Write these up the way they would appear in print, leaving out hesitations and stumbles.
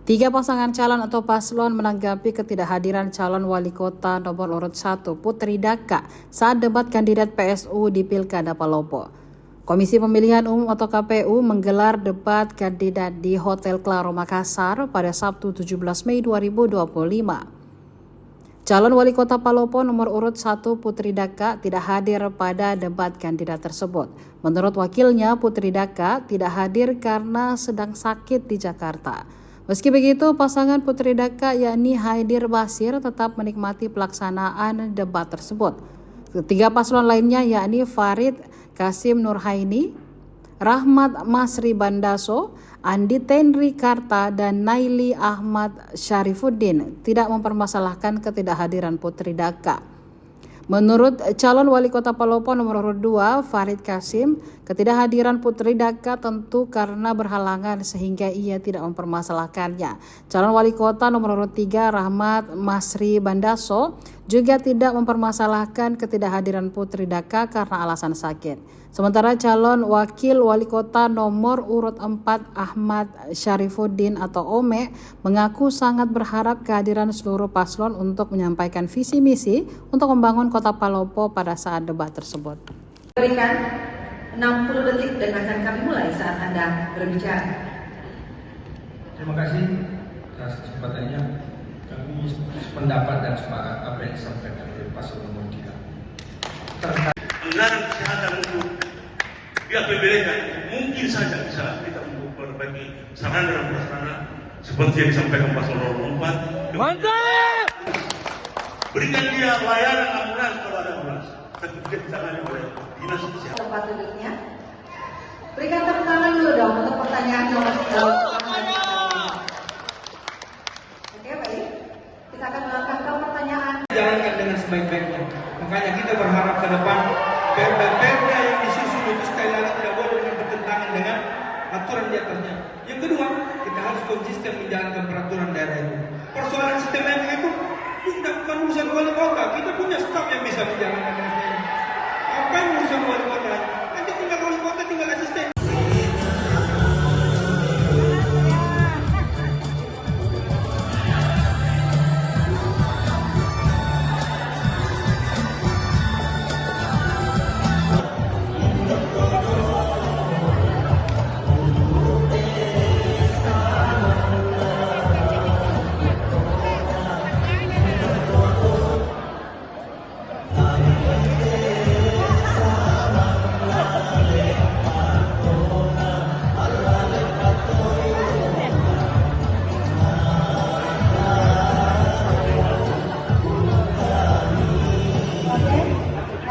Tiga pasangan calon atau paslon menanggapi ketidakhadiran calon wali kota nomor urut 1 Putri Daka saat debat kandidat PSU di Pilkada Palopo. Komisi Pemilihan Umum atau KPU menggelar debat kandidat di Hotel Claro Makassar pada Sabtu 17 Mei 2025. Calon wali kota Palopo nomor urut 1 Putri Daka tidak hadir pada debat kandidat tersebut. Menurut wakilnya, Putri Daka tidak hadir karena sedang sakit di Jakarta. Meski begitu, pasangan Putri Daka yakni Haidir Basir tetap menikmati pelaksanaan debat tersebut. Ketiga paslon lainnya yakni Farid Kasim Nurhaini, Rahmat Masri Bandaso, Andi Tenri Karta, dan Naili Ahmad Syarifuddin tidak mempermasalahkan ketidakhadiran Putri Daka. Menurut calon wali kota Palopo nomor urut 2 Farid Kasim, ketidakhadiran Putri Daka tentu karena berhalangan sehingga ia tidak mempermasalahkannya. Calon wali kota nomor urut 3 Rahmat Masri Bandaso juga tidak mempermasalahkan ketidakhadiran Putri Daka karena alasan sakit. Sementara calon wakil wali kota nomor urut 4 Ahmad Syarifuddin atau Ome mengaku sangat berharap kehadiran seluruh paslon untuk menyampaikan visi misi untuk membangun kota Palopo pada saat debat tersebut. Berikan 60 detik dan akan kami mulai saat Anda berbicara. Terima kasih atas kesempatannya. Kami sependapat dan sepakat apa yang disampaikan oleh paslon nomor 3. Anggaran kesehatan untuk pihak PBDK mungkin saja bisa kita memperbaiki sarana dan prasarana seperti yang disampaikan paslon nomor 4. Mantap! Berikan dia layanan ambulans kalau ada ambulans, tapi tidak ditangani oleh dinas kesehatan. Tempat duduknya. Berikan tepuk tangan dulu dong untuk pertanyaan yang masih jawab. Oke, baik. Kita akan melakukan ke pertanyaan. Jalankan dengan sebaik-baiknya. Makanya kita berharap ke depan perda yang disusun itu sekali lagi tidak boleh dengan bertentangan dengan aturan di atasnya. Yang kedua, kita harus konsisten menjalankan peraturan daerah itu. Persoalan sistematik itu bukan urusan wali kota. Kita punya staf yang bisa menjalankan ini. Apa yang urusan wali kota? Nanti tinggal wali kota, tinggal asisten.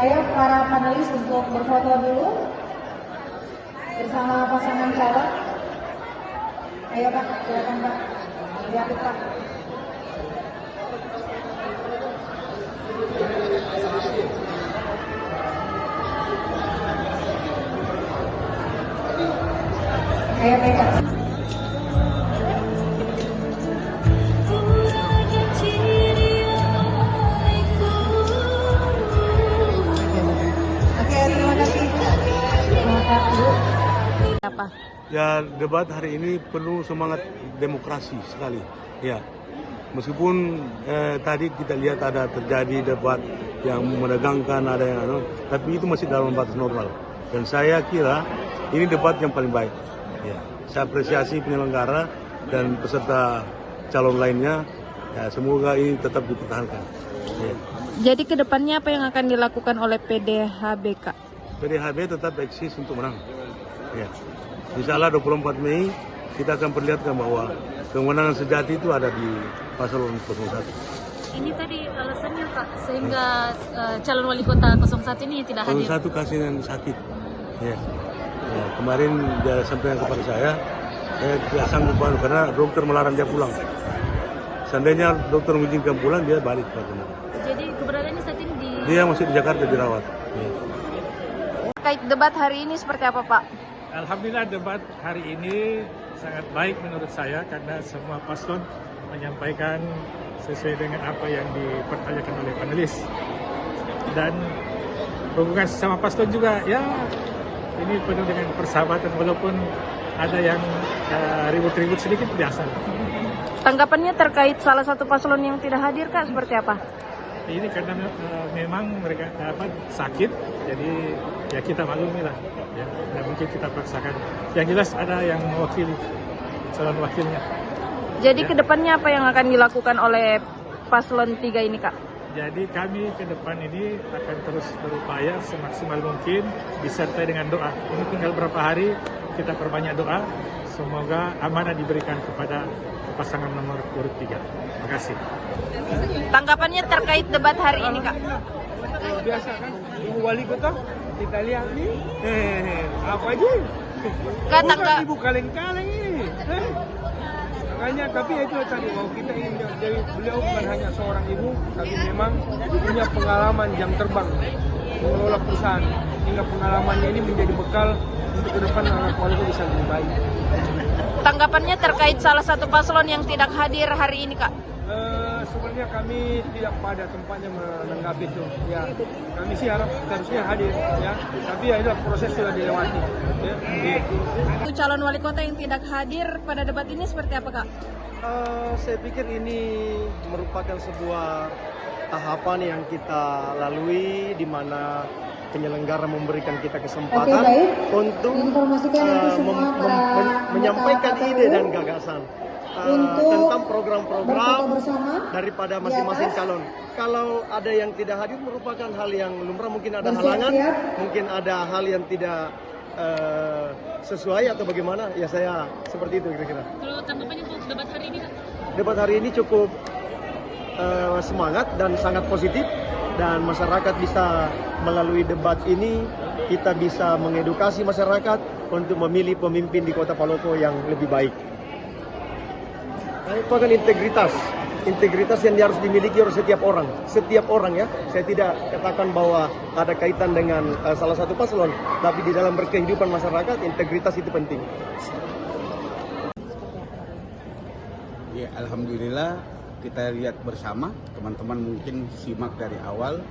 Ayo para panelis untuk berfoto dulu bersama pasangan calon. Ayo Pak, silakan Pak. Lihat Pak. Ayo pegang. Apa? Ya, debat hari ini penuh semangat demokrasi sekali. Ya, meskipun tadi kita lihat ada terjadi debat yang menegangkan, ada yang tapi itu masih dalam batas normal. Dan saya kira ini debat yang paling baik. Ya, saya apresiasi penyelenggara dan peserta calon lainnya. Ya, semoga ini tetap dipertahankan. Ya. Jadi kedepannya apa yang akan dilakukan oleh PDHBK? PDHB tetap eksis untuk menang. Ya. Insya Allah 24 Mei kita akan perlihatkan bahwa kemenangan sejati itu ada di paslon 01. Ini tadi alasannya Pak, sehingga calon wali kota 01 ini tidak hadir. 01 kasih yang sakit. Ya. Ya, kemarin dia sampaikan kepada saya tidak sanggup karena dokter melarang dia pulang. Seandainya dokter mengizinkan pulang, dia balik ke rumah. Jadi keberadaannya saat ini Dia masih di Jakarta dirawat. Ya. Terkait debat hari ini seperti apa Pak? Alhamdulillah debat hari ini sangat baik menurut saya karena semua paslon menyampaikan sesuai dengan apa yang dipertanyakan oleh panelis. Dan hubungan sesama paslon juga ya ini penuh dengan persahabatan walaupun ada yang ribut-ribut sedikit biasa. Tanggapannya terkait salah satu paslon yang tidak hadir Kak seperti apa? Ini karena memang mereka sakit, jadi ya kita maklumi lah. Ya, tidak mungkin kita paksakan. Yang jelas ada yang mewakili calon wakilnya. Jadi Ya. kedepannya apa yang akan dilakukan oleh paslon 3 ini Kak? Jadi kami ke depan ini akan terus berupaya semaksimal mungkin disertai dengan doa. Ini tinggal berapa hari kita perbanyak doa. Semoga amanah diberikan kepada pasangan nomor urut 3. Terima kasih. Tanggapannya terkait debat hari ini Kak? Biasa kan, Ibu Wali Kota kita lihat nih, apa aja? Bukan ibu kaleng-kaleng ini. Makanya, tapi itu tadi bahwa kita ingin jadi beliau bukan hanya seorang ibu, tapi memang punya pengalaman jam terbang mengelola perusahaan, hingga pengalamannya ini menjadi bekal untuk ke depan anak Waluku bisa lebih baik. Tanggapannya terkait salah satu paslon yang tidak hadir hari ini Kak? Sebenarnya kami tidak pada tempatnya menanggapi itu. Ya, kami sih harap harusnya hadir, ya. Tapi ya itulah proses sudah dilewati. Ya. Calon wali kota yang tidak hadir pada debat ini seperti apa Kak? Saya pikir ini merupakan sebuah tahapan yang kita lalui di mana penyelenggara memberikan kita kesempatan untuk menyampaikan ide dan gagasan tentang program-program daripada masing-masing calon. Kalau ada yang tidak hadir merupakan hal yang lumrah, mungkin ada halangan, mungkin ada hal yang tidak sesuai atau bagaimana, ya saya seperti itu kira-kira. Kalau tanggapannya untuk debat hari ini, Kak? Debat hari ini cukup semangat dan sangat positif, dan masyarakat bisa melalui debat ini kita bisa mengedukasi masyarakat untuk memilih pemimpin di Kota Palopo yang lebih baik. Nah, itu akan integritas yang harus dimiliki oleh setiap orang ya. Saya tidak katakan bahwa ada kaitan dengan salah satu paslon, tapi di dalam berkehidupan masyarakat integritas itu penting. Ya, alhamdulillah kita lihat bersama, teman-teman mungkin simak dari awal,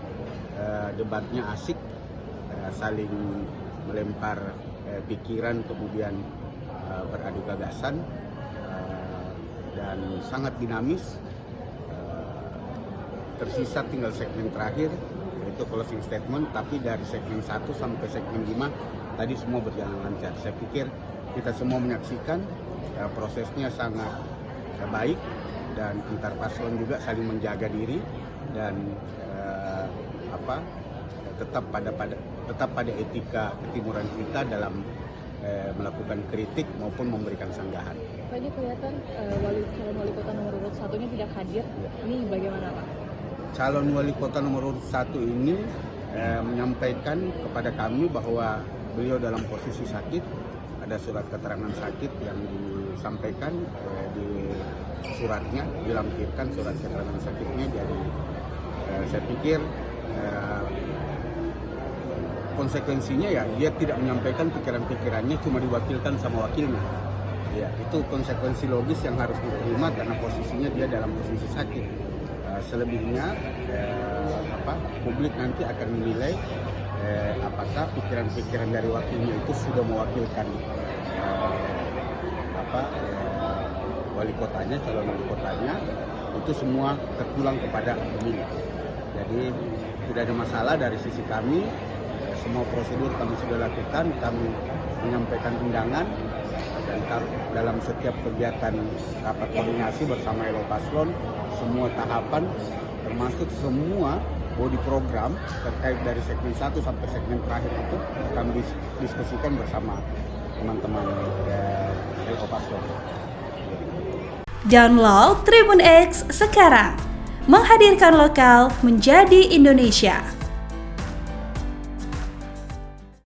debatnya asik, saling melempar pikiran, kemudian beradu gagasan, dan sangat dinamis. Tersisa tinggal segmen terakhir, yaitu closing statement, tapi dari segmen 1 sampai segmen 5 tadi semua berjalan lancar. Saya pikir kita semua menyaksikan prosesnya sangat baik, dan antar paslon juga saling menjaga diri dan tetap pada etika ketimuran kita dalam melakukan kritik maupun memberikan sanggahan. Pak, ini kelihatan calon wali kota nomor urut 1 ini tidak hadir. Ini bagaimana Pak? Calon wali kota nomor urut 1 ini menyampaikan kepada kami bahwa beliau dalam posisi sakit. Ada surat keterangan sakit yang disampaikan di suratnya, dilampirkan surat keterangan sakitnya. Jadi saya pikir konsekuensinya ya dia tidak menyampaikan pikiran-pikirannya, cuma diwakilkan sama wakilnya. Ya, itu konsekuensi logis yang harus diterima karena posisinya dia dalam posisi sakit. Selebihnya publik nanti akan menilai apakah pikiran-pikiran dari wakilnya itu sudah mewakilkan wali kotanya, calon wali kotanya, itu semua terpulang kepada pemilih. Jadi tidak ada masalah dari sisi kami. Semua prosedur kami sudah lakukan, kami menyampaikan undangan, dan dalam setiap kegiatan rapat koordinasi bersama Elo Paslon, semua tahapan termasuk semua body program terkait dari segmen 1 sampai segmen terakhir itu kami diskusikan bersama teman-teman Elo Paslon. Download Tribun X sekarang, menghadirkan lokal menjadi Indonesia.